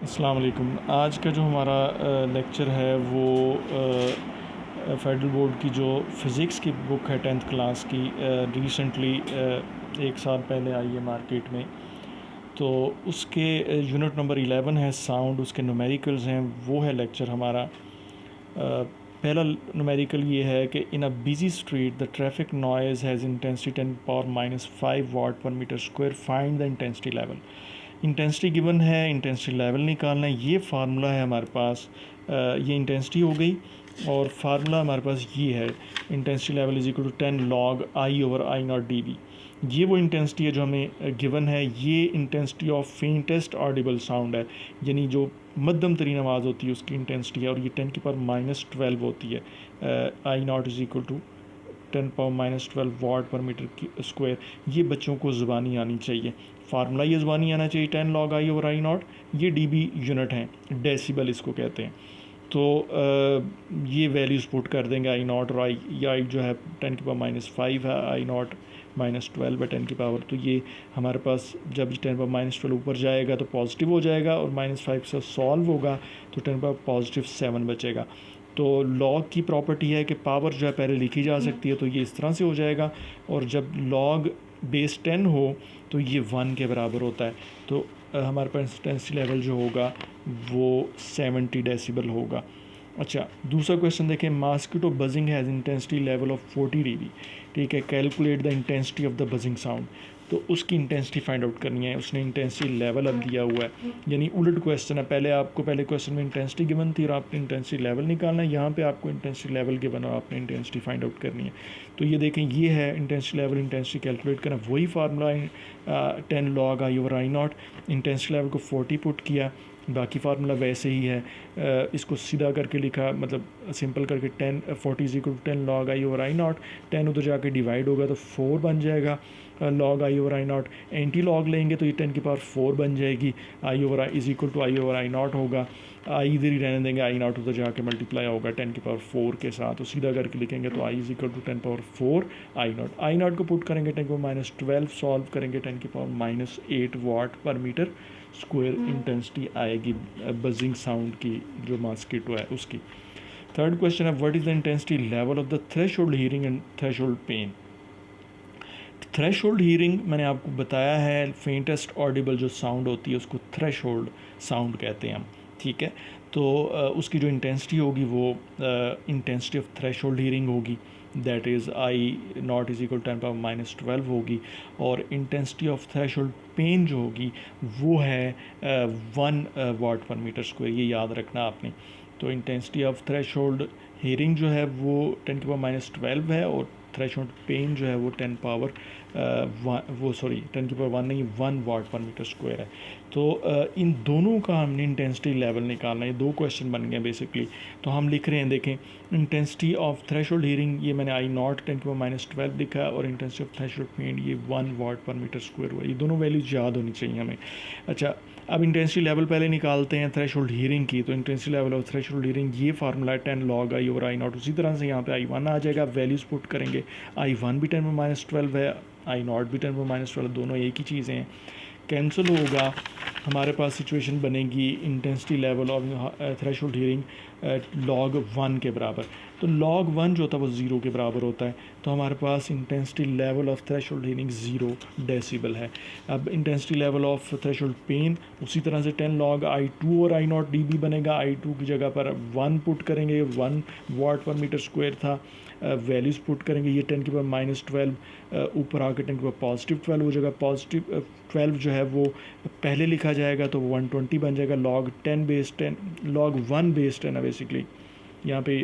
السلام علیکم۔ آج کا جو ہمارا لیکچر ہے وہ فیڈرل بورڈ کی جو فزکس کی بک ہے 10th کلاس کی، ریسنٹلی 1 سال پہلے آئی ہے مارکیٹ میں، تو اس کے یونٹ نمبر 11 ہے ساؤنڈ، اس کے نومیریکلز ہیں، وہ ہے لیکچر ہمارا۔ پہلا نومیریکل یہ ہے کہ in a busy street the traffic noise has intensity 10⁻⁵ watt per metre square, find the intensity level. Intensity given ہے، انٹینسٹی لیول نکالنا ہے۔ یہ فارمولہ ہے ہمارے پاس، یہ انٹینسٹی ہو گئی اور فارمولہ ہمارے پاس یہ ہے، intensity level is equal to 10 log I/I0 dB۔ یہ وہ انٹینسٹی ہے جو ہمیں گیون ہے۔ یہ انٹینسٹی آف فینٹسٹ آڈیبل ساؤنڈ ہے، یعنی جو مدھم ترین آواز ہوتی ہے اس کی انٹینسٹی ہے، اور یہ 10⁻⁻12 ہوتی ہے۔ I0 is equal to 10⁻⁻12 watt per metre square. یہ بچوں کو زبانی آنی چاہیے، فارمولہ یہ زبانی آنا چاہیے 10 log I/I0۔ یہ ڈی بی یونٹ ہیں، ڈیسیبل اس کو کہتے ہیں۔ تو یہ ویلیوز پٹ کر دیں گے I0 اور I جو ہے 10⁻⁻5 ہے، I0 -12 ہے 10 کی پاور، تو یہ ہمارے پاس جب 10⁻⁻12 اوپر جائے گا تو پازیٹیو ہو جائے گا، اور -5 سے سالو ہوگا تو 10⁻+7 بچے گا۔ تو لاگ کی پراپرٹی ہے کہ پاور جو ہے پہلے لکھی جا سکتی ہے، تو یہ اس طرح سے ہو جائے گا، اور جب لاگ بیس 10 ہو تو یہ 1 کے برابر ہوتا ہے۔ تو ہمارے پاس انٹینسٹی لیول جو ہوگا وہ 70 ڈیسیبل ہوگا۔ اچھا، دوسرا کویشچن دیکھیں، mosquito buzzing has intensity level of 40 dB۔ ٹھیک ہے، calculate the intensity of the buzzing sound. تو اس کی انٹینسٹی فائنڈ آؤٹ کرنی ہے، اس نے انٹینسٹی لیول اب دیا ہوا ہے، یعنی الٹ کویشچن ہے۔ پہلے کویشچن میں انٹینسٹی گیون تھی اور آپ نے انٹینسٹی لیول نکالنا ہے، یہاں پہ آپ کو انٹینسٹی لیول گیون اور آپ نے انٹینسٹی فائنڈ آؤٹ کرنی ہے۔ تو یہ دیکھیں، یہ ہے انٹینسٹی لیول، انٹینسٹی کیلکولیٹ کرنا، وہی formula 10 log I/I0۔ Intensity level کو 40 پٹ کیا، باقی فارمولہ ویسے ہی ہے، اس کو سیدھا کر کے لکھا، مطلب سمپل کر کے 40 is equal to 10 log I/I0۔ 10 ادھر جا کے ڈیوائڈ ہوگا تو 4 بن جائے گا log I/I0۔ اینٹی لاگ لیں گے تو یہ 10 کی پاور 4 بن جائے گی، I/I is equal to I/I0 ہوگا۔ I ادھر ہی رہنے دیں گے، I0 ادھر جا کے ملٹیپلائی ہوگا 10 کی پاور 4 کے ساتھ، تو سیدھا کر کے لکھیں گے تو I is equal to 10⁻4 I0۔ I0 کو پٹ کریں گے 10⁻12، سالو کریں گے 10 کی power -8 watt per metre square intensity آئے گی بزنگ ساؤنڈ کی، جو ماسکیٹو ہے اس کی۔ تھرڈ کویشچن ہے، what is the intensity level of the threshold hearing and threshold pain. Threshold hearing میں نے آپ کو بتایا ہے، فینٹسٹ آڈیبل جو ساؤنڈ ہوتی ہے اس کو تھریش ہولڈ ساؤنڈ کہتے ہیں ہم، ٹھیک ہے۔ تو اس کی جو انٹینسٹی ہوگی وہ intensity of threshold hearing ہوگی، that is I0 is equal to 10⁻⁻12 ہوگی، اور intensity of threshold pain جو ہوگی وہ ہے 1 واٹ پر میٹر اسکوائر، یہ یاد رکھنا آپ نے۔ تو intensity of threshold hearing جو ہے وہ 10⁻12 ہے، اور تھریش ہولڈ پین جو ہے وہ 10 کی پاور 1 نہیں، 1 واٹ پر میٹر اسکوائر ہے۔ تو ان دونوں کا ہم نے انٹینسٹی لیول نکالنا ہے، 2 کویشچن بن گئے بیسکلی۔ تو ہم لکھ رہے ہیں، دیکھیں، intensity of threshold hearing یہ میں نے I0 10⁻12 لکھا ہے، اور intensity of threshold pain یہ 1 واٹ پر میٹر اسکوائر ہوا ہے۔ یہ دونوں ویلیوز یاد ہونی چاہیے ہمیں۔ اچھا، اب انٹینسٹی لیول پہلے نکالتے ہیں تھریش ہولڈ ہیئرنگ کی۔ تو intensity level of threshold hearing یہ فارمولہ ہے 10 log I/I0۔ اسی طرح سے یہاں پہ I1 آ جائے گا، ویلیوز پٹ کریں گے، I1 بھی 10⁻12 ہے، I0 بھی 10⁻12، دونوں ایک ہی چیزیں ہیں، کینسل ہوگا، ہمارے پاس سچویشن بنے گی intensity level of threshold hearing log 1 کے برابر۔ تو log 1 جو ہوتا ہے وہ 0 کے برابر ہوتا ہے، تو ہمارے پاس intensity level of threshold hearing 0 decibel ہے۔ اب intensity level of threshold pain اسی طرح سے 10 log I2 اور I0 dB بنے گا۔ I2 کی جگہ پر 1 پٹ کریں گے، 1 واٹ پر میٹر اسکوائر تھا، ویلیوز پٹ کریں گے، یہ 10 کی پاور -12 اوپر آ کے 10 کی پاور +12 ہو جائے گا۔ +12 جو ہے وہ پہلے لکھا جائے گا تو 120 بن جائے گا، log 1 بیس 10 ہے بیسکلی، یہاں پہ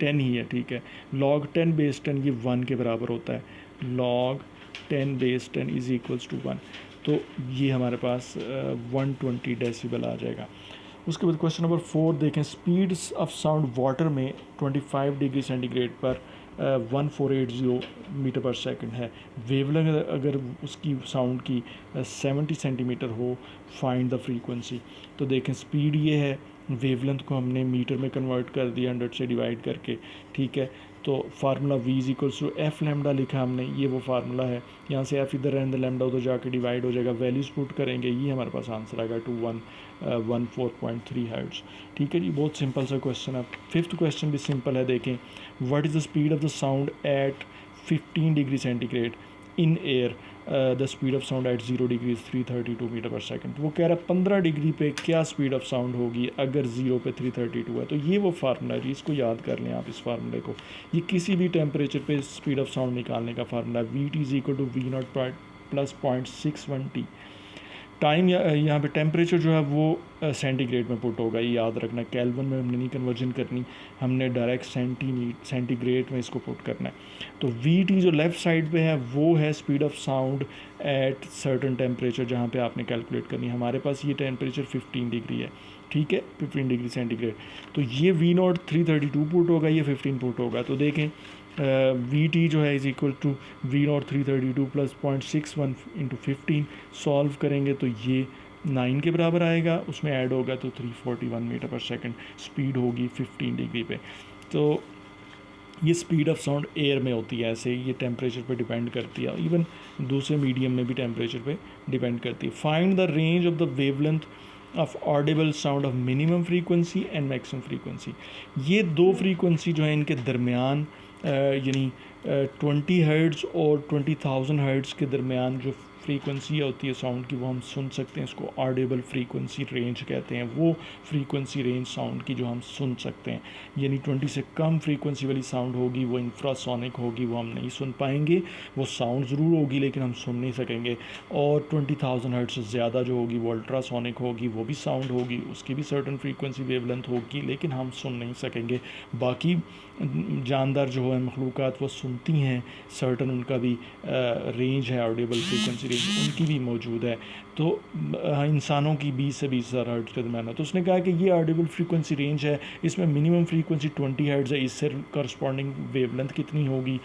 10 ہی ہے، ٹھیک ہے۔ log 10 بیس 10 یہ 1 کے برابر ہوتا ہے، log 10 base 10 is equals to 1، تو یہ ہمارے پاس 120 ڈیسیبل آ جائے گا۔ اس کے بعد کویشچن نمبر 4 دیکھیں، اسپیڈس آف ساؤنڈ واٹر میں 25 ڈگری سینٹی گریڈ پر 1480 میٹر پر سیکنڈ ہے، ویو لینگتھ اگر اس کی ساؤنڈ کی 70 سینٹی میٹر ہو، فائنڈ دا فریکوینسی۔ تو دیکھیں، اسپیڈ یہ ہے، ویو لینتھ کو ہم نے میٹر میں کنورٹ کر دیا 100 سے ڈیوائڈ کر کے، ٹھیک ہے۔ تو formula v is equals to F lambda لکھا ہم نے, یہ وہ فارمولا ہے. یہاں سے ایف ادھر رہنے لیمڈا ادھر جا کے ڈیوائڈ ہو جائے گا, ویلیوز پٹ کریں گے, یہ ہمارے پاس آنسر آئے گا 2114.3 ہرٹز. ٹھیک ہے جی, بہت سمپل سا کویشچن ہے. ففتھ کویشچن بھی سمپل ہے, دیکھیں what is the speed of the sound at 15 degree centigrade in air, the speed of sound at 0 degree 332 metre per second. وہ کہہ رہا ہے 15 ڈگری پہ کیا اسپیڈ آف ساؤنڈ ہوگی اگر 0 پہ 332 ہے. تو یہ وہ فارمولا ہے جی, اس کو یاد کر لیں آپ اس فارمولے کو. یہ کسی بھی ٹیمپریچر پہ اسپیڈ آف ساؤنڈ نکالنے کا فارمولا ہے. V T is equal to V not plus 0.61 T. Time یہاں پہ ٹیمپریچر جو ہے وہ سینٹی گریڈ میں پٹ ہوگا, یہ یاد رکھنا. کیلون میں ہم نے نہیں کنورژن کرنی, ہم نے ڈائریکٹ سینٹی گریڈ میں اس کو پٹ کرنا ہے. تو وی ٹی جو لیفٹ سائڈ پہ ہے وہ ہے speed of sound at certain temperature جہاں پہ آپ نے کیلکولیٹ کرنی ہے. ہمارے پاس یہ ٹیمپریچر 15 ڈگری ہے, ٹھیک ہے, 15 ڈگری سینٹی گریڈ. تو یہ وی ناٹ 332 پٹ ہوگا, یہ 15 پٹ ہوگا. تو دیکھیں وی ٹی جو ہے is equal to V not 332 plus 0.61 into 15. Solve کریں گے تو یہ 9 کے برابر آئے گا, اس میں ایڈ ہوگا تو 341 میٹر پر سیکنڈ اسپیڈ ہوگی 15 ڈگری پہ. تو یہ اسپیڈ آف ساؤنڈ ایئر میں ہوتی ہے, ایسے یہ ٹیمپریچر پہ ڈیپینڈ کرتی ہے, ایون دوسرے میڈیم میں بھی ٹیمپریچر پہ ڈیپینڈ کرتی ہے. Find the range of the wave length of audible sound of minimum frequency and maximum frequency. یہ دو فریکوینسی جو ہیں ان کے درمیان یعنی 20 ہرٹز اور 20,000 ہرٹز کے درمیان جو فریکوینسی ہوتی ہے ساؤنڈ کی وہ ہم سن سکتے ہیں, اس کو آڈیبل فریکوینسی رینج کہتے ہیں. وہ فریکوینسی رینج ساؤنڈ کی جو ہم سن سکتے ہیں, یعنی 20 سے کم فریکوینسی والی ساؤنڈ ہوگی وہ انفراسونک ہوگی, وہ ہم نہیں سن پائیں گے. وہ ساؤنڈ ضرور ہوگی لیکن ہم سن نہیں سکیں گے. اور 20,000 ہرٹز سے زیادہ جو ہوگی وہ الٹرا سونک ہوگی, وہ بھی ساؤنڈ ہوگی, اس کی بھی سرٹن فریکوینسی ویو لینتھ ہوگی لیکن ہم سن نہیں سکیں گے. باقی جاندار جو ہے مخلوقات وہ سنتی ہیں, سرٹن ان کا بھی رینج ہے, آڈیبل فریکوینسی رینج ان کی بھی موجود ہے. تو انسانوں کی 20 سے 20,000 ہرٹز کے درمیان ہے. تو اس نے کہا کہ یہ آڈیبل فریکوینسی رینج ہے, اس میں منیمم فریکوینسی 20 ہرٹز ہے, اس سے کارسپونڈنگ ویو لینتھ کتنی ہوگی,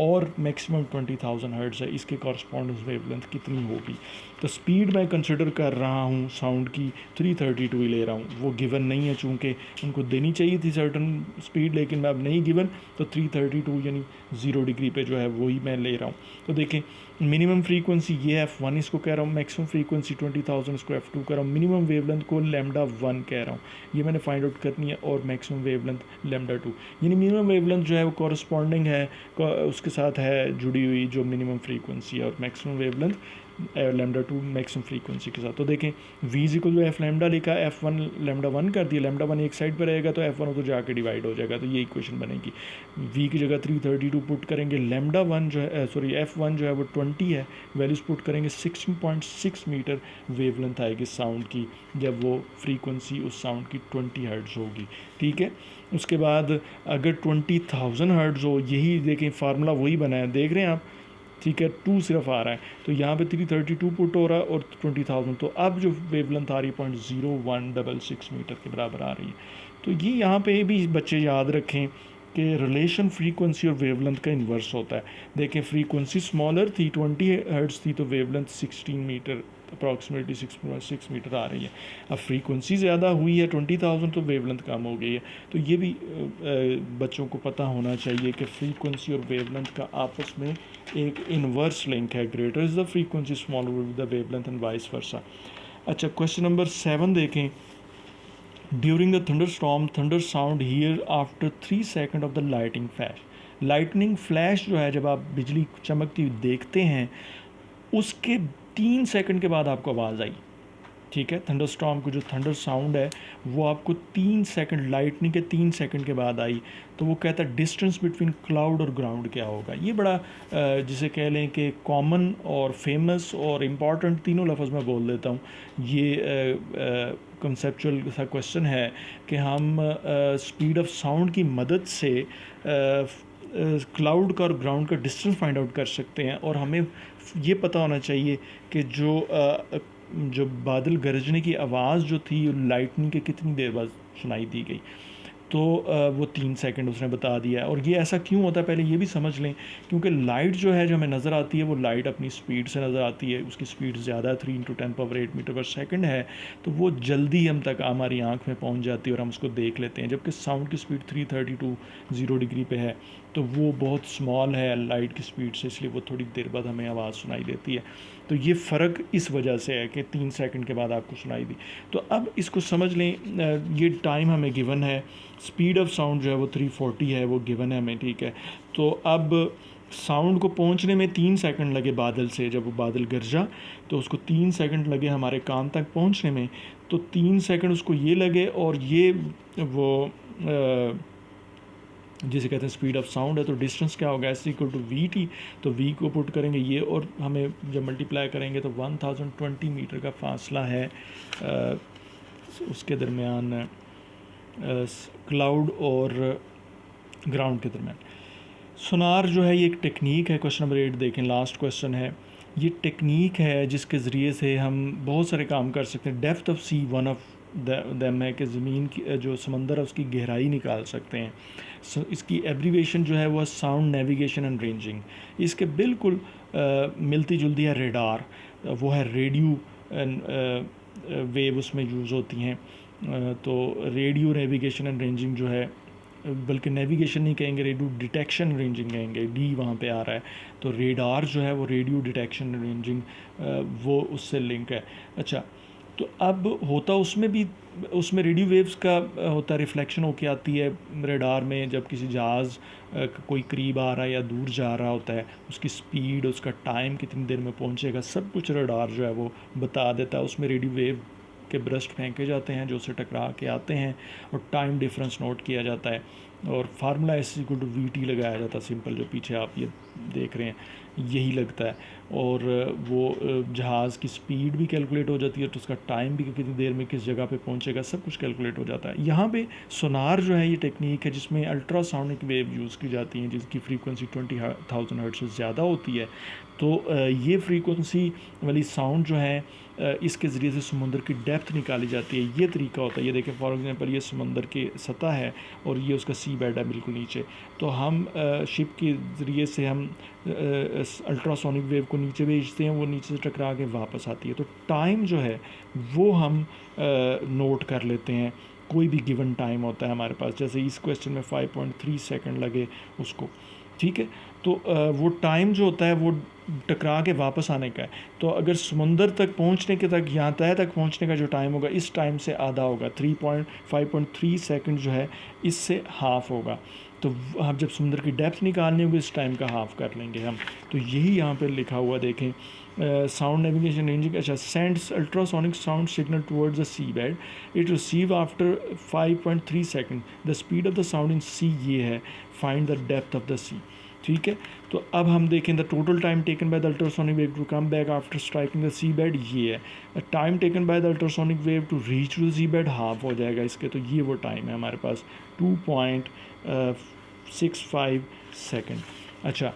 اور میکسیمم 20,000 ہرٹز ہے, اس کے کارسپونڈنگ ویو لینتھ کتنی ہوگی. تو اسپیڈ میں کنسیڈر کر رہا ہوں ساؤنڈ کی 332 ہی لے رہا ہوں. وہ گیون نہیں ہے, چونکہ ان کو دینی چاہیے تھی سرٹن اسپیڈ لیکن میں اب نہیں گیون, تو 332 یعنی 0 ڈگری پہ جو ہے وہی میں لے رہا ہوں. تو دیکھیں منیمم فریکوینسی یہ F1 اس کو کہہ رہا ہوں, میکسیمم فریکوینسی 20,000 اس کو F2 کہہ رہا ہوں, منیمم ویو لینتھ کو لیمڈا 1 کہہ رہا ہوں, یہ میں نے فائنڈ آؤٹ کرنی ہے, اور میکسیمم ویو لینتھ لیمڈا 2. یعنی منیمم ویو لینتھ جو ہے وہ کورسپونڈنگ ہے اس کے ساتھ ہے جڑی ہوئی جو منیمم فریکوینسی ہے, اور maximum wavelength lambda 2 maximum frequency کے ساتھ. تو دیکھیں v is equal to F lambda لکھا, F1 لیمڈا 1 کر دیا, لیمڈا 1 ایک سائڈ پہ رہے گا تو F1 ادھر جا کے ڈیوائڈ ہو جائے گا. تو یہ ایکویشن بنے گی. وی کی جگہ 332 پٹ کریں گے, لیمڈا 1 جو ہے F1 جو ہے وہ 20 ہے, ویلیوز پٹ کریں گے 16.6 میٹر ویو لینتھ آئے گی ساؤنڈ کی, جب وہ فریکوینسی اس ساؤنڈ کی 20 ہرٹز ہوگی. ٹھیک ہے, اس کے بعد اگر 20,000 ہرٹز ہو, یہی دیکھیں فارمولا وہی بنا ہے, دیکھ رہے ہیں آپ, ٹھیک ہے, 2 صرف آ رہا ہے, تو یہاں پہ 332 پٹ ہو رہا ہے اور 20,000, تو اب جو ویو لینتھ آ رہی ہے 0.0166 میٹر کے برابر آ رہی ہے. تو یہ یہاں پہ بھی بچے یاد رکھیں کہ ریلیشن فریکوینسی اور ویو لینتھ کا انورس ہوتا ہے. دیکھیں فریکوینسی اسمالر تھی 20 ہرٹز تھی, تو wavelength 16 metre approximately 6.6 metre آ رہی ہے. اب فریکوینسی زیادہ ہوئی ہے 20,000 تو ویو لینتھ کم ہو گئی ہے. تو یہ بھی بچوں کو پتہ ہونا چاہیے کہ فریکوینسی اور ویو لینتھ کا آپس میں ایک انورس لنک ہے, greater is the frequency smaller will be the wave length and vice versa. اچھا کویشچن نمبر 7 دیکھیں. During the thunder storm thunder sound hear after 3 second of the lighting flash. Lightning flash جو ہے جب آپ بجلی چمکتی ہوئی دیکھتے ہیں اس کے 3 سیکنڈ کے بعد آپ کو آواز آئی. ٹھیک ہے, تھنڈر اسٹارم کو جو تھنڈر ساؤنڈ ہے وہ آپ کو 3 سیکنڈ لائٹنگ کے 3 سیکنڈ کے بعد آئی. تو وہ کہتا ہے ڈسٹینس بٹوین کلاؤڈ اور گراؤنڈ کیا ہوگا. یہ بڑا جسے کہہ لیں کہ کامن اور فیمس اور امپورٹنٹ تینوں لفظ میں بول دیتا ہوں. یہ کنسیپچول سا کویشچن ہے کہ ہم اسپیڈ آف ساؤنڈ کی مدد سے کلاؤڈ کا اور گراؤنڈ کا ڈسٹینس فائنڈ آؤٹ کر سکتے ہیں, اور ہمیں یہ پتہ ہونا چاہیے کہ جو بادل گرجنے کی آواز جو تھی لائٹنگ کے کتنی دیر بعد سنائی دی گئی. تو وہ 3 سیکنڈ اس نے بتا دیا ہے. اور یہ ایسا کیوں ہوتا ہے پہلے یہ بھی سمجھ لیں, کیونکہ لائٹ جو ہے جو ہمیں نظر آتی ہے وہ لائٹ اپنی سپیڈ سے نظر آتی ہے, اس کی سپیڈ زیادہ ہے 3 × 10⁸ میٹر پر سیکنڈ ہے, تو وہ جلدی ہم تک ہماری آنکھ میں پہنچ جاتی ہے اور ہم اس کو دیکھ لیتے ہیں. جبکہ ساؤنڈ کی سپیڈ 332 0 ڈگری پہ ہے, تو وہ بہت اسمال ہے لائٹ کی سپیڈ سے، اس لیے وہ تھوڑی دیر بعد ہمیں آواز سنائی دیتی ہے. تو یہ فرق اس وجہ سے ہے کہ 3 سیکنڈ کے بعد آپ کو سنائی دی. تو اب اس کو سمجھ لیں، یہ ٹائم ہمیں گیون ہے، اسپیڈ آف ساؤنڈ جو ہے وہ 340 ہے، وہ گیون ہے ہمیں، ٹھیک ہے. تو اب ساؤنڈ کو پہنچنے میں 3 سیکنڈ لگے بادل سے، جب وہ بادل گرجا تو اس کو 3 سیکنڈ لگے ہمارے کان تک پہنچنے میں. تو 3 سیکنڈ اس کو یہ لگے، اور یہ وہ جسے کہتے ہیں اسپیڈ آف ساؤنڈ ہے. تو ڈسٹینس کیا ہوگا، S equal to V T. تو وی کو پٹ کریں گے یہ، اور ہمیں جب ملٹیپلائی کریں گے تو 1020 میٹر کا فاصلہ ہے اس کے درمیان، کلاؤڈ اور گراؤنڈ کے درمیان. سونار جو ہے یہ ایک ٹیکنیک ہے. کوشچن نمبر 8 دیکھیں، لاسٹ کوشچن ہے. یہ ٹیکنیک ہے جس کے ذریعے سے ہم بہت سارے کام کر سکتے ہیں. Depth of sea one of them ہے کہ زمین کی جو سمندر ہے اس کی گہرائی نکال سکتے ہیں. اس کی ایبریویشن جو ہے وہ ساؤنڈ نیویگیشن اینڈ رینجنگ. اس کے بالکل ملتی جلتی ہے ریڈار، وہ ہے ریڈیو ویو اس میں یوز ہوتی ہیں. تو ریڈیو نیویگیشن اینڈ رینجنگ جو ہے، بلکہ نیویگیشن نہیں کہیں گے، ریڈیو ڈیٹیکشن رینجنگ کہیں گے، ڈی وہاں پہ آ رہا ہے. تو ریڈار جو ہے وہ ریڈیو ڈیٹیکشن رینجنگ وہ اس سے لنک ہے. اچھا، تو اب ہوتا اس میں بھی، اس میں ریڈیو ویوز کا ہوتا ہے، ریفلیکشن ہو کے آتی ہے ریڈار میں. جب کسی جہاز کوئی قریب آ رہا ہے یا دور جا رہا ہوتا ہے، اس کی سپیڈ، اس کا ٹائم کتنی دیر میں پہنچے گا، سب کچھ ریڈار جو ہے وہ بتا دیتا ہے. اس میں ریڈیو ویو کے برسٹ پھینکے جاتے ہیں جو اسے ٹکرا کے آتے ہیں، اور ٹائم ڈفرینس نوٹ کیا جاتا ہے، اور formula S equal to V T لگایا جاتا ہے. سمپل جو پیچھے آپ یہ دیکھ رہے ہیں یہی لگتا ہے. اور وہ جہاز کی سپیڈ بھی کیلکولیٹ ہو جاتی ہے، تو اس کا ٹائم بھی کتنی دیر میں کس جگہ پہ پہنچے گا، سب کچھ کیلکولیٹ ہو جاتا ہے. یہاں پہ سونار جو ہے یہ ٹیکنیک ہے جس میں الٹرا ساؤنڈک ویو یوز کی جاتی ہیں، جس کی فریکوینسی 20,000 ہرٹز سے زیادہ ہوتی ہے. تو یہ فریکوینسی والی ساؤنڈ جو ہے اس کے ذریعے سے سمندر کی ڈیپتھ نکالی جاتی ہے. یہ طریقہ ہوتا ہے. یہ دیکھیں فار ایگزامپل یہ سمندر کی سطح ہے اور یہ اس کا سی بیڈ ہے بالکل نیچے. تو ہم شپ کے ذریعے سے ہم الٹرا سونک ویو کو نیچے بھیجتے ہیں، وہ نیچے سے ٹکرا کے واپس آتی ہے. تو ٹائم جو ہے وہ ہم نوٹ کر لیتے ہیں. کوئی بھی گیون ٹائم ہوتا ہے ہمارے پاس، جیسے اس کویسچن میں 5.3 سیکنڈ لگے اس کو، ٹھیک ہے. تو وہ ٹائم جو ہوتا ہے وہ ٹکرا کے واپس آنے کا ہے. تو اگر سمندر تک پہنچنے کے تک، یہاں تہ تک پہنچنے کا جو ٹائم ہوگا اس ٹائم سے آدھا ہوگا. 5.3 سیکنڈ جو ہے اس سے ہاف ہوگا. تو ہم جب سمندر کی ڈیپتھ نکالنی ہوگی اس ٹائم کا ہاف کر لیں گے ہم. تو یہی یہاں پہ لکھا ہوا دیکھیں، ساؤنڈ نیویگیشن رینجنگ. اچھا، sends ultrasonic sound signal towards the sea bed, it receive after 5.3 second the speed of the sound in sea. یہ ہے find the depth of the sea, ٹھیک ہے. تو اب ہم دیکھیں the total time taken by the ultrasonic wave to come back after striking the sea bed. یہ ہے time taken by the ultrasonic wave to reach to the sea bed, half ہو جائے گا اس کے. تو یہ وہ ٹائم ہے ہمارے پاس 2.65 سیکنڈ. اچھا،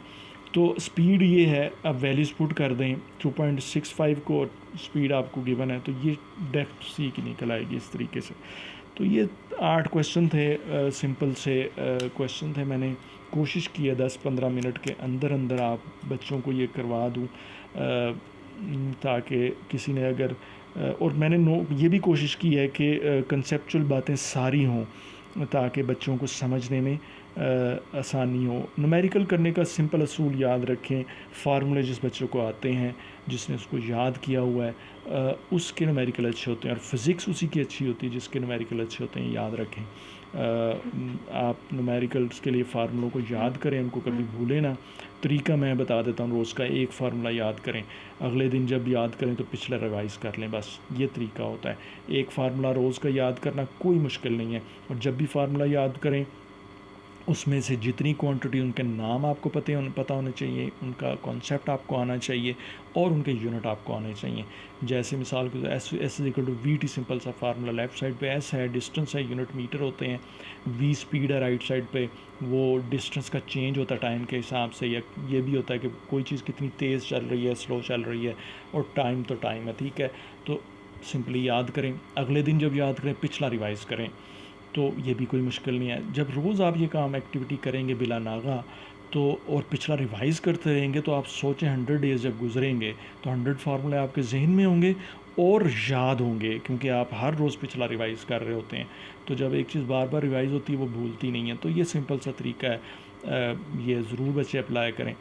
تو اسپیڈ یہ ہے. اب ویلیوز پٹ کر دیں 2.65 کو، اسپیڈ آپ کو گیون ہے، تو یہ ڈیپتھ سی کی نکل آئے گی اس طریقے سے. تو یہ 8 کویسچن تھے، سمپل سے کویسچن تھے. میں نے کوشش کی ہے 10-15 منٹ کے اندر اندر آپ بچوں کو یہ کروا دوں، تاکہ کسی نے اگر، اور میں نے یہ بھی کوشش کی ہے کہ کنسیپچول باتیں ساری ہوں تاکہ بچوں کو سمجھنے میں آسانی ہو. نومیریکل کرنے کا سمپل اصول یاد رکھیں. فارمولے جس بچوں کو آتے ہیں، جس نے اس کو یاد کیا ہوا ہے، اس کے نومیریکل اچھے ہوتے ہیں. اور فزکس اسی کی اچھی ہوتی ہے جس کے نومیریکل اچھے ہوتے ہیں. یاد رکھیں، آپ نومیریکلس کے لیے فارمولوں کو یاد کریں، ان کو کبھی بھولیں نا. طریقہ میں بتا دیتا ہوں، روز کا ایک فارمولہ یاد کریں، اگلے دن جب یاد کریں تو پچھلا ریوائز کر لیں. بس یہ طریقہ ہوتا ہے. ایک فارمولہ روز کا یاد کرنا کوئی مشکل نہیں ہے. اور جب بھی فارمولہ یاد کریں اس میں سے جتنی کوانٹٹی، ان کے نام آپ کو پتہ ہونے چاہیے، ان کا کانسیپٹ آپ کو آنا چاہیے، اور ان کے یونٹ آپ کو آنے چاہیے. جیسے مثال کے S equal to V T, simple سا فارمولا. لیفٹ سائڈ پہ ایس ہے، ڈسٹنس ہے، یونٹ میٹر ہوتے ہیں. وی اسپیڈ ہے رائٹ سائڈ پہ، وہ ڈسٹنس کا چینج ہوتا ہے ٹائم کے حساب سے. یا یہ بھی ہوتا ہے کہ کوئی چیز کتنی تیز چل رہی ہے، سلو چل رہی ہے. اور ٹائم تو ٹائم ہے، ٹھیک ہے. تو سمپلی یاد کریں، اگلے دن جب یاد کریں پچھلا ریوائز کریں. تو یہ بھی کوئی مشکل نہیں ہے. جب روز آپ یہ کام ایکٹیویٹی کریں گے بلا ناغہ، تو اور پچھلا ریوائز کرتے رہیں گے تو آپ سوچیں 100 ڈیز جب گزریں گے تو 100 فارمولے آپ کے ذہن میں ہوں گے اور یاد ہوں گے، کیونکہ آپ ہر روز پچھلا ریوائز کر رہے ہوتے ہیں. تو جب ایک چیز بار بار ریوائز ہوتی ہے وہ بھولتی نہیں ہے. تو یہ سمپل سا طریقہ ہے، یہ ضرور بچے اپلائی کریں.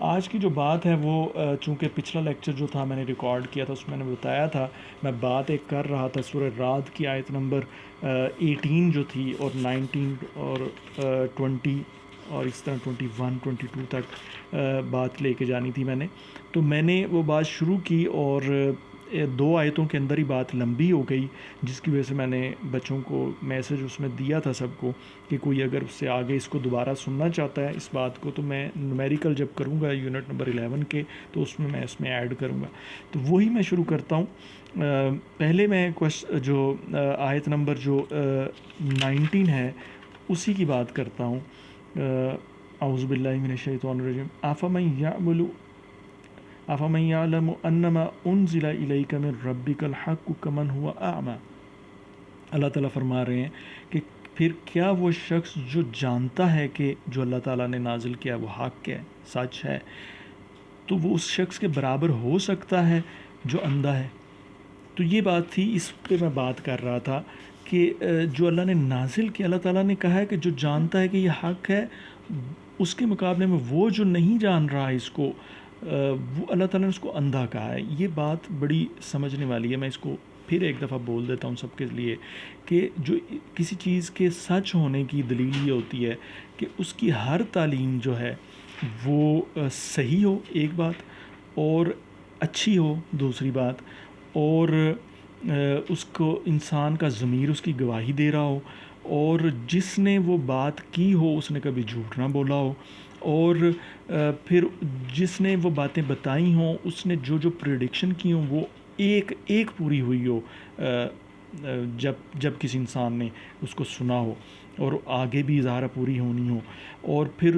آج کی جو بات ہے وہ چونکہ پچھلا لیکچر جو تھا میں نے ریکارڈ کیا تھا اس میں نے بتایا تھا، میں بات ایک کر رہا تھا سورہ رعد کی آیت نمبر 18 جو تھی اور 19 اور 20 اور اس طرح 21 22 تک بات لے کے جانی تھی میں نے. تو میں نے وہ بات شروع کی اور 2 آیتوں کے اندر ہی بات لمبی ہو گئی، جس کی وجہ سے میں نے بچوں کو میسج اس میں دیا تھا سب کو کہ کوئی اگر اس سے آگے اس کو دوبارہ سننا چاہتا ہے اس بات کو، تو میں نومیریکل جب کروں گا یونٹ نمبر 11 کے تو اس میں ایڈ کروں گا. تو وہی میں شروع کرتا ہوں. پہلے میں جو آیت نمبر جو 19 ہے اسی کی بات کرتا ہوں. اعوذ باللہ من الشیطان الرجیم. افمن یعلم انما انزل الیک من ربک الحق کمن هو اعمی. اللہ تعالیٰ فرما رہے ہیں کہ پھر کیا وہ شخص جو جانتا ہے کہ جو اللہ تعالیٰ نے نازل کیا وہ حق ہے، سچ ہے، تو وہ اس شخص کے برابر ہو سکتا ہے جو اندھا ہے. تو یہ بات تھی، اس پہ میں بات کر رہا تھا کہ جو اللہ نے نازل کیا، اللہ تعالیٰ نے کہا ہے کہ جو جانتا ہے کہ یہ حق ہے، اس کے مقابلے میں وہ جو نہیں جان رہا ہے اس کو، وہ اللہ تعالیٰ نے اس کو اندھا کہا ہے. یہ بات بڑی سمجھنے والی ہے. میں اس کو پھر ایک دفعہ بول دیتا ہوں سب کے لیے کہ جو کسی چیز کے سچ ہونے کی دلیل یہ ہوتی ہے کہ اس کی ہر تعلیم جو ہے وہ صحیح ہو، ایک بات، اور اچھی ہو، دوسری بات، اور اس کو انسان کا ضمیر اس کی گواہی دے رہا ہو، اور جس نے وہ بات کی ہو اس نے کبھی جھوٹ نہ بولا ہو، اور پھر جس نے وہ باتیں بتائی ہوں اس نے جو پریڈکشن کی ہوں وہ ایک پوری ہوئی ہو جب کسی انسان نے اس کو سنا ہو، اور آگے بھی اظہارہ پوری ہونی ہو. اور پھر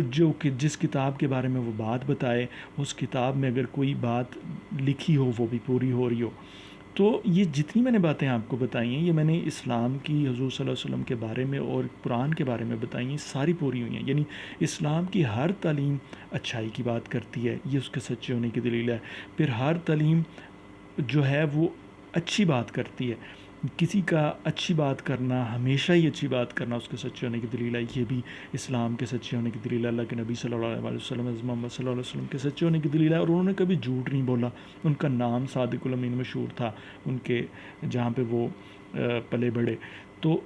جس کتاب کے بارے میں وہ بات بتائے اس کتاب میں اگر کوئی بات لکھی ہو وہ بھی پوری ہو رہی ہو. تو یہ جتنی میں نے باتیں آپ کو بتائی ہیں یہ میں نے اسلام کی، حضور صلی اللہ علیہ وسلم کے بارے میں اور قرآن کے بارے میں بتائی ہیں، ساری پوری ہوئی ہیں. یعنی اسلام کی ہر تعلیم اچھائی کی بات کرتی ہے، یہ اس کے سچے ہونے کی دلیل ہے. پھر ہر تعلیم جو ہے وہ اچھی بات کرتی ہے. کسی کا اچھی بات کرنا، ہمیشہ ہی اچھی بات کرنا اس کے سچے ہونے کی دلیل ہے. یہ بھی اسلام کے سچے ہونے کی دلیل ہے. اللہ کے نبی صلی اللہ علیہ وسلم، حضرت محمد صلی اللہ علیہ وسلم کے سچے ہونے کی دلیل ہے. اور انہوں نے کبھی جھوٹ نہیں بولا. ان کا نام صادق الامین مشہور تھا ان کے جہاں پہ وہ پلے بڑھے. تو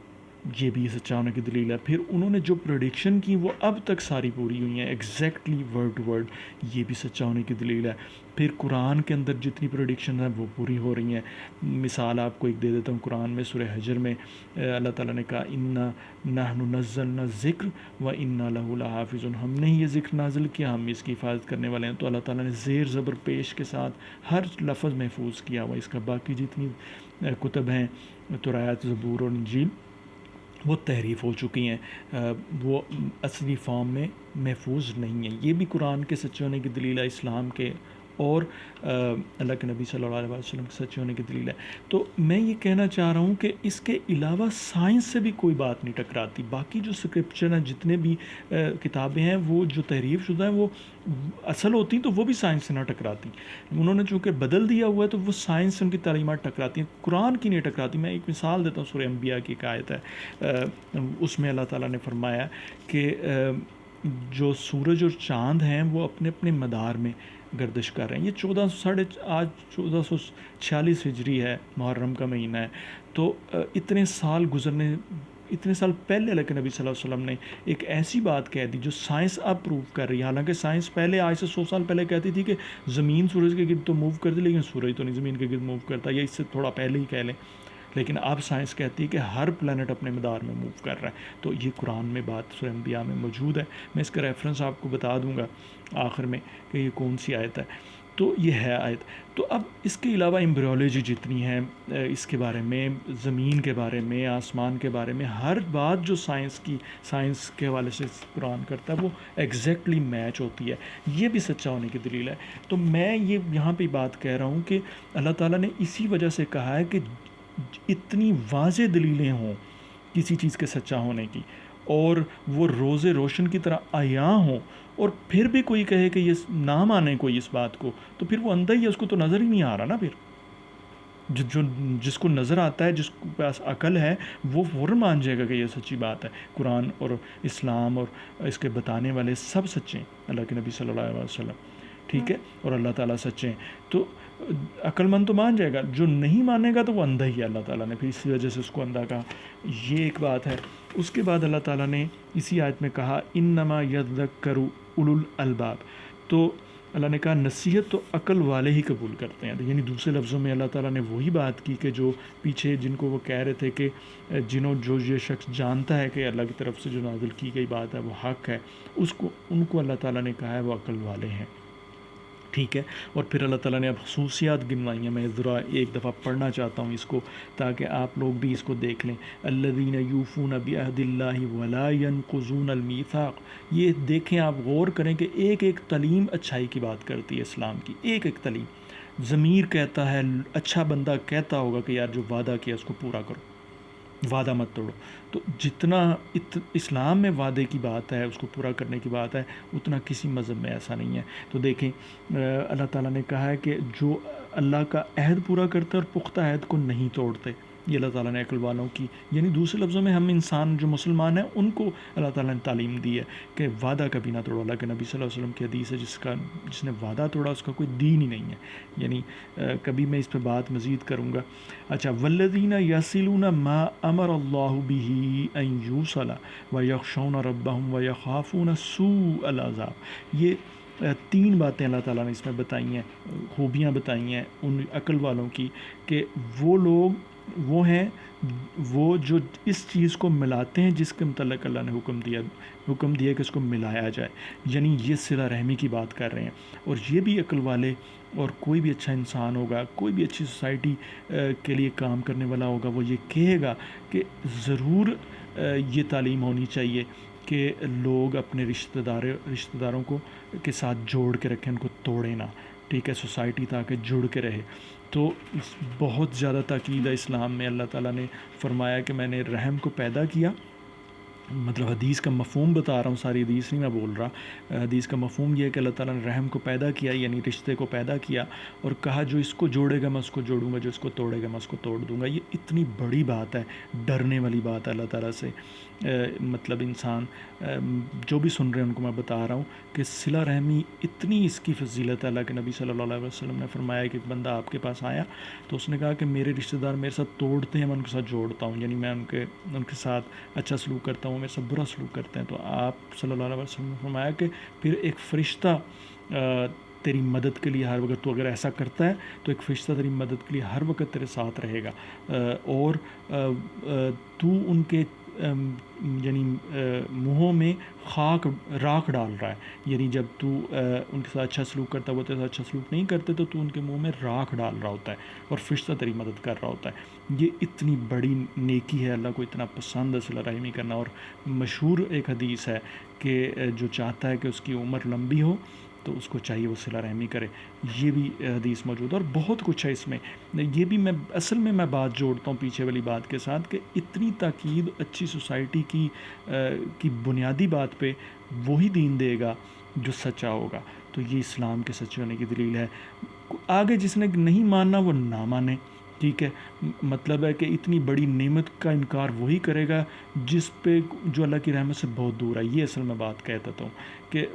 یہ بھی سچا ہونے کی دلیل ہے. پھر انہوں نے جو پریڈکشن کی وہ اب تک ساری پوری ہوئی ہیں ایگزیکٹلی ورڈ ٹو ورڈ، یہ بھی سچا ہونے کی دلیل ہے. پھر قرآن کے اندر جتنی پریڈکشن ہیں وہ پوری ہو رہی ہیں. مثال آپ کو ایک دے دیتا ہوں. قرآن میں سورہ حجر میں اللہ تعالیٰ نے کہا انا نحن نزلنا الذکر و انا لہ لحافظون، ہم نے یہ ذکر نازل کیا، ہم اس کی حفاظت کرنے والے ہیں. تو اللہ تعالیٰ نے زیر زبر پیش کے ساتھ ہر لفظ محفوظ کیا ہوا. اس کا باقی جتنی کتب ہیں تورات، زبور اور انجیل وہ تحریف ہو چکی ہیں، وہ اصلی فارم میں محفوظ نہیں ہیں. یہ بھی قرآن کے سچے ہونے کی دلیل ہے، اسلام کے اور اللہ کے نبی صلی اللہ علیہ وسلم کے سچے ہونے کی دلیل ہے. تو میں یہ کہنا چاہ رہا ہوں کہ اس کے علاوہ سائنس سے بھی کوئی بات نہیں ٹکراتی. باقی جو اسکرپچر ہیں، جتنے بھی کتابیں ہیں، وہ جو تحریف شدہ ہیں وہ اصل ہوتی تو وہ بھی سائنس سے نہ ٹکراتی. انہوں نے چونکہ بدل دیا ہوا ہے تو وہ سائنس سے ان کی تعلیمات ٹکراتی ہیں، قرآن کی نہیں ٹکراتی. میں ایک مثال دیتا ہوں. سورہ انبیاء کی ایک آیت ہے، اس میں اللہ تعالیٰ نے فرمایا کہ جو سورج اور چاند ہیں وہ اپنے اپنے مدار میں گردش کر رہے ہیں. یہ آج 1446 ہجری ہے، محرم کا مہینہ ہے. تو اتنے سال پہلے اللہ کے نبی صلی اللہ علیہ وسلم نے ایک ایسی بات کہہ دی جو سائنس اب پروو کر رہی ہے. حالانکہ سائنس پہلے آج سے 100 سال پہلے کہتی تھی کہ زمین سورج کے گرد تو موو کرتی، لیکن سورج تو نہیں زمین کے گرد موو کرتا، یا اس سے تھوڑا پہلے ہی کہہ لیں. لیکن اب سائنس کہتی ہے کہ ہر پلانٹ اپنے مدار میں موو کر رہا ہے. تو یہ قرآن میں بات سورہ انبیاء میں موجود ہے. میں اس کا ریفرنس آپ کو بتا دوں گا آخر میں کہ یہ کون سی آیت ہے. تو یہ ہے آیت. تو اب اس کے علاوہ ایمبریولوجی جتنی ہے، اس کے بارے میں، زمین کے بارے میں، آسمان کے بارے میں، ہر بات جو سائنس کے حوالے سے قرآن کرتا ہے وہ ایگزیکٹلی میچ ہوتی ہے. یہ بھی سچا ہونے کی دلیل ہے. تو میں یہ یہاں پہ بات کہہ رہا ہوں کہ اللہ تعالیٰ نے اسی وجہ سے کہا ہے کہ اتنی واضح دلیلیں ہوں کسی چیز کے سچا ہونے کی، اور وہ روز روشن کی طرح عیاں ہوں، اور پھر بھی کوئی کہے کہ یہ نہ مانے کوئی اس بات کو، تو پھر وہ اندھا ہی ہے، اس کو تو نظر ہی نہیں آ رہا نا پھر۔ جو جس کو نظر آتا ہے، جس کے پاس عقل ہے، وہ فوراً مان جائے گا کہ یہ سچی بات ہے۔ قرآن اور اسلام اور اس کے بتانے والے سب سچے ہیں، اللہ کے نبی صلی اللہ علیہ وسلم، ٹھیک ہے، اور اللہ تعالیٰ سچے ہیں، تو عقل مند تو مان جائے گا، جو نہیں مانے گا تو وہ اندھا ہی ہے، اللہ تعالیٰ نے پھر اسی وجہ سے اس کو اندھا کہا۔ یہ ایک بات ہے۔ اس کے بعد اللہ تعالیٰ نے اسی آیت میں کہا انما یذکر اولو الالباب، تو اللہ نے کہا نصیحت تو عقل والے ہی قبول کرتے ہیں، یعنی دوسرے لفظوں میں اللہ تعالیٰ نے وہی بات کی کہ جو پیچھے جن کو وہ کہہ رہے تھے کہ جو یہ شخص جانتا ہے کہ اللہ کی طرف سے جو نازل کی گئی بات ہے وہ حق ہے، ان کو اللہ تعالیٰ نے کہا ہے وہ عقل والے ہیں، ٹھیک ہے۔ اور پھر اللہ تعالیٰ نے اب خصوصیات گنوائی ہیں، میں ذرا ایک دفعہ پڑھنا چاہتا ہوں اس کو تاکہ آپ لوگ بھی اس کو دیکھ لیں۔ الذین یوفون بعہد اللہ ولا ینقضون المیثاق، یہ دیکھیں آپ غور کریں کہ ایک ایک تعلیم اچھائی کی بات کرتی ہے اسلام کی، ایک ایک تعلیم۔ ضمیر کہتا ہے، اچھا بندہ کہتا ہوگا کہ یار جو وعدہ کیا اس کو پورا کرو، وعدہ مت توڑو۔ تو جتنا اسلام میں وعدے کی بات ہے، اس کو پورا کرنے کی بات ہے، اتنا کسی مذہب میں ایسا نہیں ہے۔ تو دیکھیں اللہ تعالیٰ نے کہا ہے کہ جو اللہ کا عہد پورا کرتے اور پختہ عہد کو نہیں توڑتے، یہ اللہ تعالیٰ نے عقل والوں کی، یعنی دوسرے لفظوں میں ہم انسان جو مسلمان ہیں ان کو اللہ تعالیٰ نے تعلیم دی ہے کہ وعدہ کبھی نہ توڑو۔ اللہ کے نبی صلی اللہ علیہ وسلم کی حدیث ہے جس نے وعدہ توڑا اس کا کوئی دین ہی نہیں ہے، یعنی کبھی میں اس پہ بات مزید کروں گا۔ اچھا، والذین یصلون ما امر اللہ بہ ان یوصل ویخشون ربہم ویخافون سوء العذاب، یہ تین باتیں اللہ تعالیٰ نے اس میں بتائی ہیں، خوبیاں بتائی ہیں ان عقل والوں کی، کہ وہ لوگ وہ ہیں وہ جو اس چیز کو ملاتے ہیں جس کے متعلق اللہ نے حکم دیا کہ اس کو ملایا جائے، یعنی یہ صلہ رحمی کی بات کر رہے ہیں۔ اور یہ بھی عقل والے اور کوئی بھی اچھا انسان ہوگا، کوئی بھی اچھی سوسائٹی کے لیے کام کرنے والا ہوگا، وہ یہ کہے گا کہ ضرور یہ تعلیم ہونی چاہیے کہ لوگ اپنے رشتہ داروں کو کے ساتھ جوڑ کے رکھیں، ان کو توڑے نہ، ٹھیک ہے، سوسائٹی تاکہ جڑ کے رہے۔ تو بہت زیادہ تاکید ہے اسلام میں، اللہ تعالیٰ نے فرمایا کہ میں نے رحم کو پیدا کیا، مطلب حدیث کا مفہوم بتا رہا ہوں، ساری حدیث نہیں میں بول رہا، حدیث کا مفہوم یہ ہے کہ اللہ تعالیٰ نے رحم کو پیدا کیا، یعنی رشتے کو پیدا کیا، اور کہا جو اس کو جوڑے گا میں اس کو جوڑوں گا، جو اس کو توڑے گا میں اس کو توڑ دوں گا۔ یہ اتنی بڑی بات ہے، ڈرنے والی بات ہے اللہ تعالیٰ سے۔ مطلب انسان جو بھی سن رہے ہیں ان کو میں بتا رہا ہوں کہ صلہ رحمی اتنی اس کی فضیلت ہے۔ اللہ کے نبی صلی اللہ علیہ وسلم نے فرمایا کہ ایک بندہ آپ کے پاس آیا تو اس نے کہا کہ میرے رشتہ دار میرے ساتھ توڑتے ہیں، میں ان کے ساتھ جوڑتا ہوں، یعنی میں ان کے ساتھ اچھا سلوک کرتا ہوں، میرے ساتھ برا سلوک کرتے ہیں۔ تو آپ صلی اللہ علیہ وسلم نے فرمایا کہ پھر ایک فرشتہ تیری مدد کے لیے ہر وقت، تو اگر ایسا کرتا ہے تو ایک فرشتہ تیری مدد کے لیے ہر وقت تیرے ساتھ رہے گا، اور تو ان کے یعنی منہوں میں راکھ ڈال رہا ہے، یعنی جب تو ان کے ساتھ اچھا سلوک کرتا ہے، وہ تیرے ساتھ اچھا سلوک نہیں کرتے تو ان کے منہ میں راکھ ڈال رہا ہوتا ہے، اور فرشتہ تیری مدد کر رہا ہوتا ہے۔ یہ اتنی بڑی نیکی ہے، اللہ کو اتنا پسند ہے صلہ رحمی کرنا، اور مشہور ایک حدیث ہے کہ جو چاہتا ہے کہ اس کی عمر لمبی ہو تو اس کو چاہیے وہ صلہ رحمی کرے، یہ بھی حدیث موجود ہے، اور بہت کچھ ہے اس میں۔ یہ بھی میں اصل میں بات جوڑتا ہوں پیچھے والی بات کے ساتھ کہ اتنی تاکید اچھی سوسائٹی کی بنیادی بات پہ وہی دین دے گا جو سچا ہوگا، تو یہ اسلام کے سچے ہونے کی دلیل ہے۔ آگے جس نے نہیں ماننا وہ نہ مانے، ٹھیک ہے، مطلب ہے کہ اتنی بڑی نعمت کا انکار وہی کرے گا جس پہ جو اللہ کی رحمت سے بہت دور ہے۔ یہ اصل میں بات کہتا ہوں کہ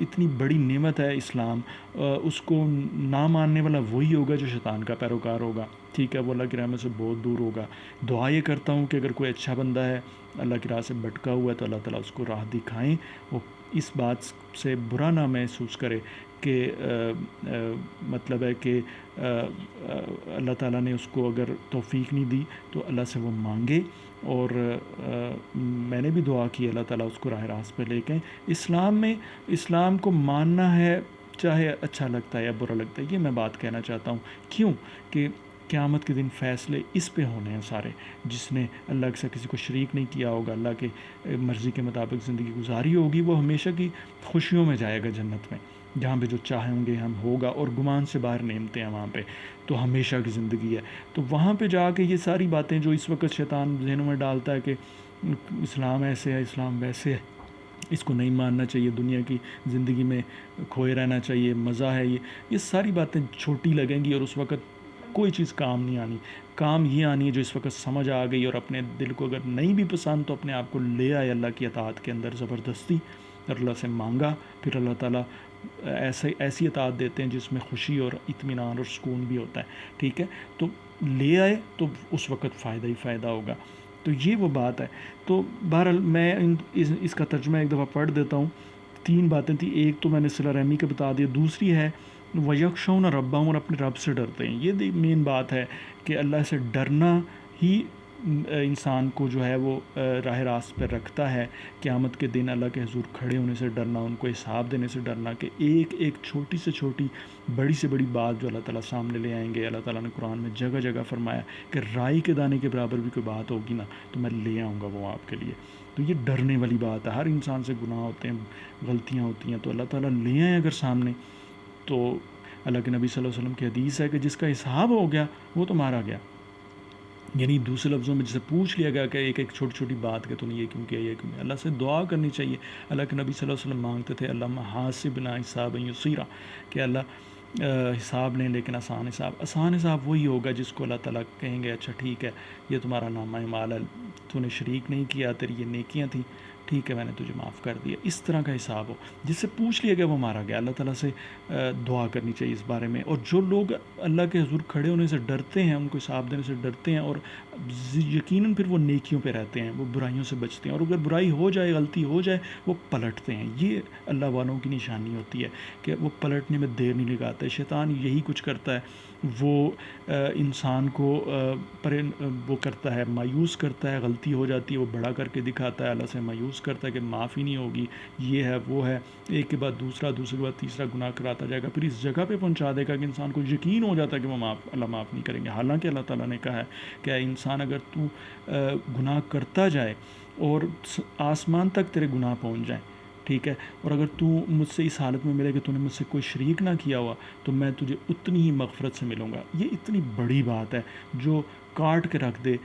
اتنی بڑی نعمت ہے اسلام، اس کو نہ ماننے والا وہی ہوگا جو شیطان کا پیروکار ہوگا، ٹھیک ہے، وہ اللہ کی رحمت سے بہت دور ہوگا۔ دعا یہ کرتا ہوں کہ اگر کوئی اچھا بندہ ہے، اللہ کی راہ سے بھٹکا ہوا ہے، تو اللہ تعالیٰ اس کو راہ دکھائیں، وہ اس بات سے برا نہ محسوس کرے کہ مطلب ہے کہ اللہ تعالیٰ نے اس کو اگر توفیق نہیں دی تو اللہ سے وہ مانگے، اور میں نے بھی دعا کی اللہ تعالیٰ اس کو راہ راست پہ لے کے۔ اسلام کو ماننا ہے، چاہے اچھا لگتا ہے یا برا لگتا ہے، یہ میں بات کہنا چاہتا ہوں۔ کیوں کہ قیامت کے دن فیصلے اس پہ ہونے ہیں سارے، جس نے اللہ سے کسی کو شریک نہیں کیا ہوگا، اللہ کے مرضی کے مطابق زندگی گزاری ہوگی، وہ ہمیشہ کی خوشیوں میں جائے گا جنت میں، جہاں پہ جو چاہیں گے ہم ہوگا، اور گمان سے باہر نعمتیں ہیں وہاں پہ، تو ہمیشہ کی زندگی ہے۔ تو وہاں پہ جا کے یہ ساری باتیں جو اس وقت شیطان ذہنوں میں ڈالتا ہے کہ اسلام ایسے ہے، اسلام ویسے ہے، اس کو نہیں ماننا چاہیے، دنیا کی زندگی میں کھوئے رہنا چاہیے، مزہ ہے یہ ساری باتیں چھوٹی لگیں گی اور اس وقت کوئی چیز کام نہیں آنی. کام یہ آنی ہے جو اس وقت سمجھ آ گئی، اور اپنے دل کو اگر نہیں بھی پسند تو اپنے آپ کو لے آئے اللہ کی اطاعت کے اندر زبردستی، اور اللہ سے مانگا، پھر اللہ تعالیٰ ایسی اطاعت دیتے ہیں جس میں خوشی اور اطمینان اور سکون بھی ہوتا ہے. ٹھیک ہے، تو لے آئے تو اس وقت فائدہ ہی فائدہ ہوگا. تو یہ وہ بات ہے. تو بہرحال میں اس کا ترجمہ ایک دفعہ پڑھ دیتا ہوں. 3 باتیں تھیں. ایک تو میں نے صلہ رحمی کا بتا دیا، دوسری ہے وَيَخْشَوْنَ رَبَّهُمْ، اور اپنے رب سے ڈرتے ہیں. یہ مین بات ہے کہ اللہ سے ڈرنا ہی انسان کو جو ہے وہ راہ راست پہ رکھتا ہے. قیامت کے دن اللہ کے حضور کھڑے ہونے سے ڈرنا، ان کو حساب دینے سے ڈرنا، کہ ایک ایک چھوٹی سے چھوٹی، بڑی سے بڑی بات جو اللہ تعالیٰ سامنے لے آئیں گے. اللہ تعالیٰ نے قرآن میں جگہ جگہ فرمایا کہ رائی کے دانے کے برابر بھی کوئی بات ہوگی نا تو میں لے آؤں گا وہ آپ کے لیے. تو یہ ڈرنے والی بات ہے. ہر انسان سے گناہ ہوتے ہیں، غلطیاں ہوتی ہیں، تو اللہ تعالیٰ لے آئیں اگر سامنے، تو اللہ کے نبی صلی اللہ علیہ وسلم کی حدیث ہے کہ جس کا حساب ہو گیا وہ تو مارا گیا. یعنی دوسرے لفظوں میں جسے پوچھ لیا گیا کہ ایک ایک چھوٹی چھوٹی بات کہ تو نے یہ کیوں کیا، یہ کیوں کیا. اللہ سے دعا کرنی چاہیے. اللہ کے نبی صلی اللہ علیہ وسلم مانگتے تھے اللہ حاسبنا حسابا یسیرا، کہ اللہ حساب لیں لیکن آسان حساب. آسان حساب وہی ہوگا جس کو اللہ تعالیٰ کہیں گے اچھا ٹھیک ہے یہ تمہارا نامہ اعمال ہے، تو نے شریک نہیں کیا، تیری یہ نیکیاں تھیں، ٹھیک ہے میں نے تجھے معاف کر دیا. اس طرح کا حساب ہو. جس سے پوچھ لیا گیا وہ مارا گیا. اللہ تعالیٰ سے دعا کرنی چاہیے اس بارے میں. اور جو لوگ اللہ کے حضور کھڑے ہونے سے ڈرتے ہیں، ان کو حساب دینے سے ڈرتے ہیں، اور یقیناً پھر وہ نیکیوں پہ رہتے ہیں، وہ برائیوں سے بچتے ہیں، اور اگر برائی ہو جائے، غلطی ہو جائے، وہ پلٹتے ہیں. یہ اللہ والوں کی نشانی ہوتی ہے کہ وہ پلٹنے میں دیر نہیں لگاتے. شیطان یہی کچھ کرتا ہے، وہ انسان کو وہ کرتا ہے، مایوس کرتا ہے. غلطی ہو جاتی ہے وہ بڑا کر کے دکھاتا ہے، اللہ سے مایوس کرتا ہے کہ معاف ہی نہیں ہوگی، یہ ہے وہ ہے، ایک کے بعد دوسرا، دوسرے کے بعد تیسرا گناہ کراتا جائے گا. پھر اس جگہ پہ پہنچا دے گا کہ انسان کو یقین ہو جاتا ہے کہ وہ اللہ معاف نہیں کریں گے. حالانکہ اللہ تعالیٰ نے کہا ہے کہ اے انسان اگر تو گناہ کرتا جائے اور آسمان تک تیرے گناہ پہنچ جائیں، ٹھیک ہے، اور اگر تو مجھ سے اس حالت میں ملے کہ تو نے مجھ سے کوئی شریک نہ کیا ہوا، تو میں تجھے اتنی ہی مغفرت سے ملوں گا. یہ اتنی بڑی بات ہے جو کاٹ کے رکھ دے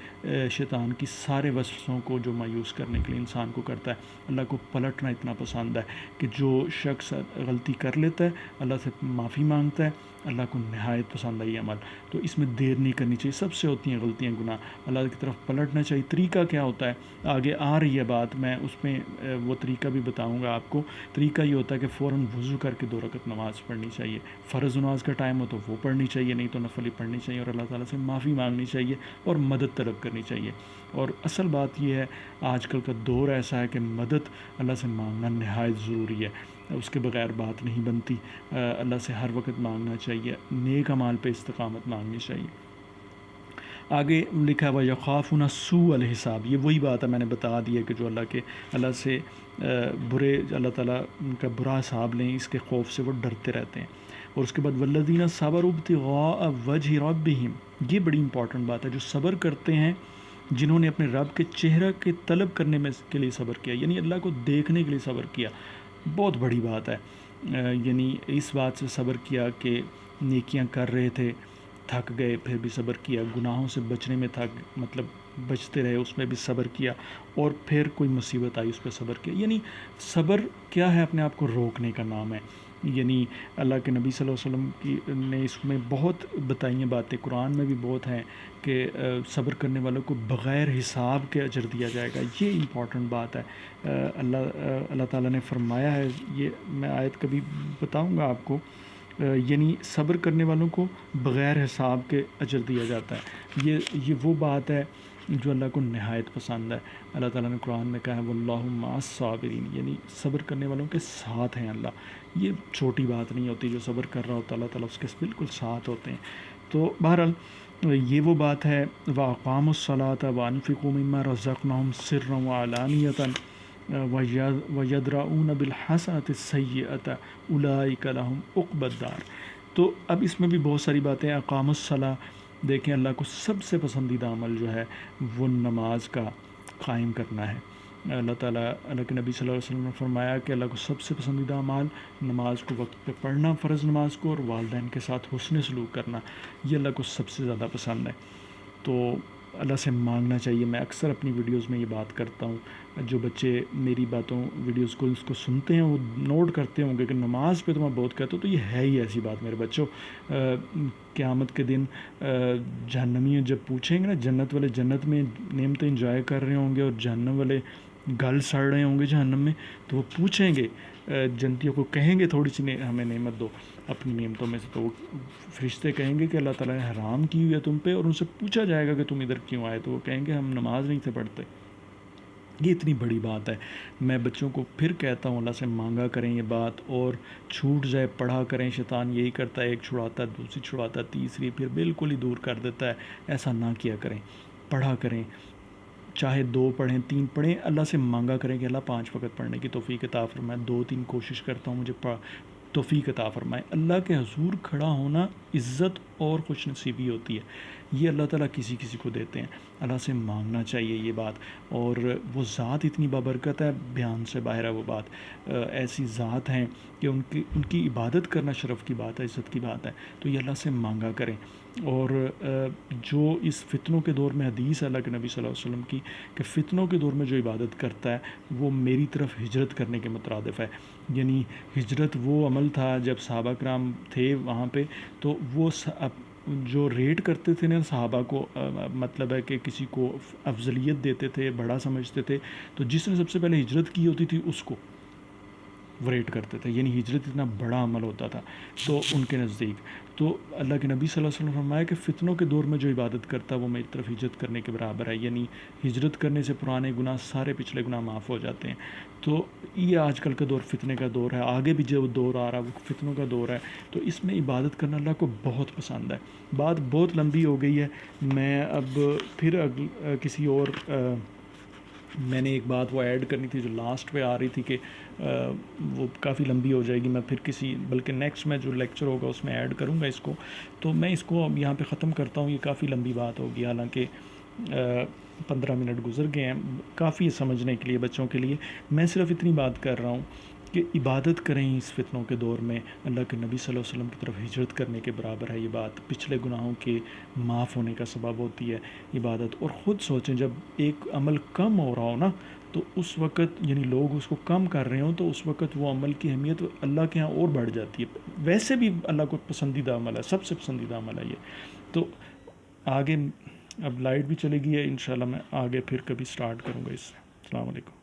شیطان کی سارے وسوسوں کو جو مایوس کرنے کے لیے انسان کو کرتا ہے. اللہ کو پلٹنا اتنا پسند ہے کہ جو شخص غلطی کر لیتا ہے اللہ سے معافی مانگتا ہے، اللہ کو نہایت پسند ہے یہ عمل. تو اس میں دیر نہیں کرنی چاہیے. سب سے ہوتی ہیں غلطیاں، گناہ. اللہ کی طرف پلٹنا چاہیے. طریقہ کیا ہوتا ہے آگے آ رہی ہے بات، میں اس میں وہ طریقہ بھی بتاؤں گا آپ کو. طریقہ یہ ہوتا ہے کہ فوراً وضو کر کے 2 رکعت نماز پڑھنی چاہیے. فرض نماز کا ٹائم ہو تو وہ پڑھنی چاہیے، نہیں تو نفل ہی پڑھنی چاہیے، اور اللہ تعالیٰ سے معافی مانگنی چاہیے اور مدد طلب کرنی چاہیے. اور اصل بات یہ ہے آج کل کا دور ایسا ہے کہ مدد اللہ سے مانگنا نہایت ضروری ہے، اس کے بغیر بات نہیں بنتی. اللہ سے ہر وقت مانگنا چاہیے، نیک اعمال پہ استقامت مانگنی چاہیے. آگے لکھا ہوا یخافون سوء الحساب، یہ وہی بات ہے میں نے بتا دی ہے کہ جو اللہ سے برے، اللہ تعالیٰ ان کا برا حساب لیں، اس کے خوف سے وہ ڈرتے رہتے ہیں. اور اس کے بعد والذین صبروا ابتغاء وجہ ربہم، یہ بڑی امپورٹنٹ بات ہے. جو صبر کرتے ہیں، جنہوں نے اپنے رب کے چہرہ کے طلب کرنے میں کے لیے صبر کیا، یعنی اللہ کو دیکھنے کے لیے صبر کیا، بہت بڑی بات ہے. یعنی اس بات سے صبر کیا کہ نیکیاں کر رہے تھے، تھک گئے، پھر بھی صبر کیا. گناہوں سے بچنے میں بچتے رہے، اس میں بھی صبر کیا، اور پھر کوئی مصیبت آئی اس پہ صبر کیا. یعنی صبر کیا ہے؟ اپنے آپ کو روکنے کا نام ہے. یعنی اللہ کے نبی صلی اللہ علیہ وسلم نے اس میں بہت بتائی ہیں باتیں، قرآن میں بھی بہت ہیں کہ صبر کرنے والوں کو بغیر حساب کے اجر دیا جائے گا. یہ امپورٹنٹ بات ہے. اللہ تعالیٰ نے فرمایا ہے، یہ میں آیت کبھی بتاؤں گا آپ کو، یعنی صبر کرنے والوں کو بغیر حساب کے اجر دیا جاتا ہے. یہ وہ بات ہے جو اللہ کو نہایت پسند ہے. اللہ تعالیٰ نے قرآن میں کہا ہے واللہ مع الصابرین، یعنی صبر کرنے والوں کے ساتھ ہیں اللہ. یہ چھوٹی بات نہیں ہوتی، جو صبر کر رہا ہوتا اللہ تعالیٰ اس کے بالکل ساتھ ہوتے ہیں. تو بہرحال یہ وہ بات ہے. وَأَقَامُوا الصَّلَاةَ وَأَنفِقُوا مِمَّا رَزَقْنَاهُمْ سِرًّا وَعَلَانِيَةً وَيَدْرَؤُونَ بِالْحَسَنَةِ السَّيِّئَةَ أُولَٰئِكَ لَهُمْ عُقْبَى الدَّارِ. تو اب اس میں بھی بہت ساری باتیں. اقام الصلاۃ، دیکھیں اللہ کو سب سے پسندیدہ عمل جو ہے وہ نماز کا قائم کرنا ہے. اللہ تعالیٰ، اللہ کے نبی صلی اللہ علیہ وسلم نے فرمایا کہ اللہ کو سب سے پسندیدہ اعمال نماز کو وقت پہ پڑھنا، فرض نماز کو، اور والدین کے ساتھ حسن سلوک کرنا، یہ اللہ کو سب سے زیادہ پسند ہے. تو اللہ سے مانگنا چاہیے. میں اکثر اپنی ویڈیوز میں یہ بات کرتا ہوں. جو بچے میری ویڈیوز کو اس کو سنتے ہیں وہ نوٹ کرتے ہوں گے کہ نماز پہ تو میں بہت کہتا ہوں, تو یہ ہے ہی ایسی بات میرے بچوں. قیامت کے دن جہنمی جب پوچھیں گے نا, جنت والے جنت میں نعمتیں انجوائے کر رہے ہوں گے اور جہنم والے گل سڑ رہے ہوں گے جہنم میں, تو وہ پوچھیں گے جنتیوں کو, کہیں گے تھوڑی سی ہمیں نعمت دو اپنی نعمتوں میں سے. تو وہ فرشتے کہیں گے کہ اللہ تعالیٰ نے حرام کی ہوئی ہے تم پہ, اور ان سے پوچھا جائے گا کہ تم ادھر کیوں آئے, تو وہ کہیں گے ہم نماز نہیں تھے پڑھتے. یہ اتنی بڑی بات ہے. میں بچوں کو پھر کہتا ہوں اللہ سے مانگا کریں یہ بات, اور چھوٹ جائے پڑھا کریں. شیطان یہی کرتا ہے, ایک چھڑاتا ہے, دوسری چھڑاتا ہے, تیسری, پھر بالکل ہی دور کر دیتا ہے. ایسا نہ کیا کریں, پڑھا کریں. چاہے 2 پڑھیں 3 پڑھیں, اللہ سے مانگا کریں کہ اللہ 5 وقت پڑھنے کی توفیق عطا فرمائے. 2-3 کوشش کرتا ہوں مجھے توفیق عطا فرمائے. اللہ کے حضور کھڑا ہونا عزت اور خوش نصیبی ہوتی ہے. یہ اللہ تعالیٰ کسی کسی کو دیتے ہیں. اللہ سے مانگنا چاہیے یہ بات. اور وہ ذات اتنی بابرکت ہے, بیان سے باہر ہے وہ بات. ایسی ذات ہیں کہ ان کی عبادت کرنا شرف کی بات ہے, عزت کی بات ہے. تو یہ اللہ سے مانگا کریں. اور جو اس فتنوں کے دور میں حدیث ہے اللہ کے نبی صلی اللہ علیہ وسلم کی کہ فتنوں کے دور میں جو عبادت کرتا ہے وہ میری طرف ہجرت کرنے کے مترادف ہے. یعنی ہجرت وہ عمل تھا جب صحابہ کرام تھے وہاں پہ, تو وہ جو ریٹ کرتے تھے نا صحابہ کو, مطلب ہے کہ کسی کو افضلیت دیتے تھے, بڑا سمجھتے تھے, تو جس نے سب سے پہلے ہجرت کی ہوتی تھی اس کو وہ ریٹ کرتے تھے. یعنی ہجرت اتنا بڑا عمل ہوتا تھا تو ان کے نزدیک. تو اللہ کے نبی صلی اللہ علیہ وسلم نے فرمایا کہ فتنوں کے دور میں جو عبادت کرتا ہے وہ میری طرف ہجرت کرنے کے برابر ہے. یعنی ہجرت کرنے سے پرانے گناہ, سارے پچھلے گناہ معاف ہو جاتے ہیں. تو یہ آج کل کا دور فتنے کا دور ہے, آگے بھی جو دور آ رہا ہے وہ فتنوں کا دور ہے. تو اس میں عبادت کرنا اللہ کو بہت پسند ہے. بات بہت لمبی ہو گئی ہے. میں اب پھر کسی اور میں نے ایک بات وہ ایڈ کرنی تھی جو لاسٹ پہ آ رہی تھی کہ وہ کافی لمبی ہو جائے گی. میں پھر بلکہ نیکسٹ میں جو لیکچر ہوگا اس میں ایڈ کروں گا اس کو. تو میں اس کو اب یہاں پہ ختم کرتا ہوں. یہ کافی لمبی بات ہوگی, حالانکہ 15 منٹ گزر گئے ہیں, کافی سمجھنے کے لیے بچوں کے لیے. میں صرف اتنی بات کر رہا ہوں کہ عبادت کریں اس فتنوں کے دور میں. اللہ کے نبی صلی اللہ علیہ وسلم کی طرف ہجرت کرنے کے برابر ہے یہ بات. پچھلے گناہوں کے معاف ہونے کا سبب ہوتی ہے عبادت. اور خود سوچیں, جب ایک عمل کم ہو رہا ہو نا, تو اس وقت یعنی لوگ اس کو کم کر رہے ہوں, تو اس وقت وہ عمل کی اہمیت اللہ کے ہاں اور بڑھ جاتی ہے. ویسے بھی اللہ کو پسندیدہ عمل ہے, سب سے پسندیدہ عمل ہے یہ. تو آگے اب لائٹ بھی چلے گی ہے, انشاءاللہ میں آگے پھر کبھی سٹارٹ کروں گا اس سے. السلام علیکم.